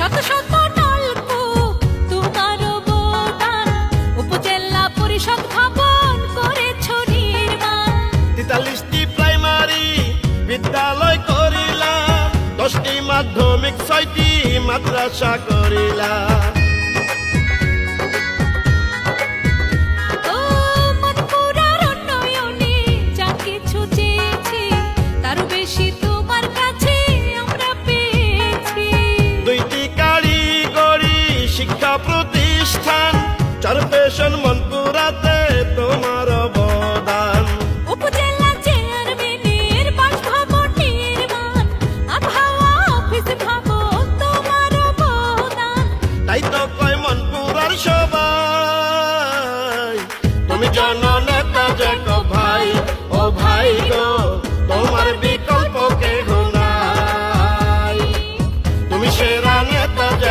শত শত নলকূপ তোমার অবদান, উপজেলা পরিষদ ভবন করেছো নির্মাণ। 43টি প্রাইমারি বিদ্যালয় করিলা, 10টি মাধ্যমিক, 6টি মাদ্রাসা করিলা। ও মনপুরার উন্নয়নে যা কিছু চেয়েছি, তারও বেশি তোমার কাছে আমরা পেয়েছি। 2টি কারিগরি শিক্ষা প্রতিষ্ঠান, 4 ফ্যাশন মনপুরাতে তোমার অবদান। উপজেলা চেয়ারম্যানের বাসভবন নির্মাণ, আবহাওয়া অফিস ভবন তোমার অবদান। তাই তো কয় মনপুরার সবাই, তুমি জননেতা যে গো ভাই, ও ভাই গো তোমার বিকল্প কেহ নাই। তুমি সেরা নেতা যে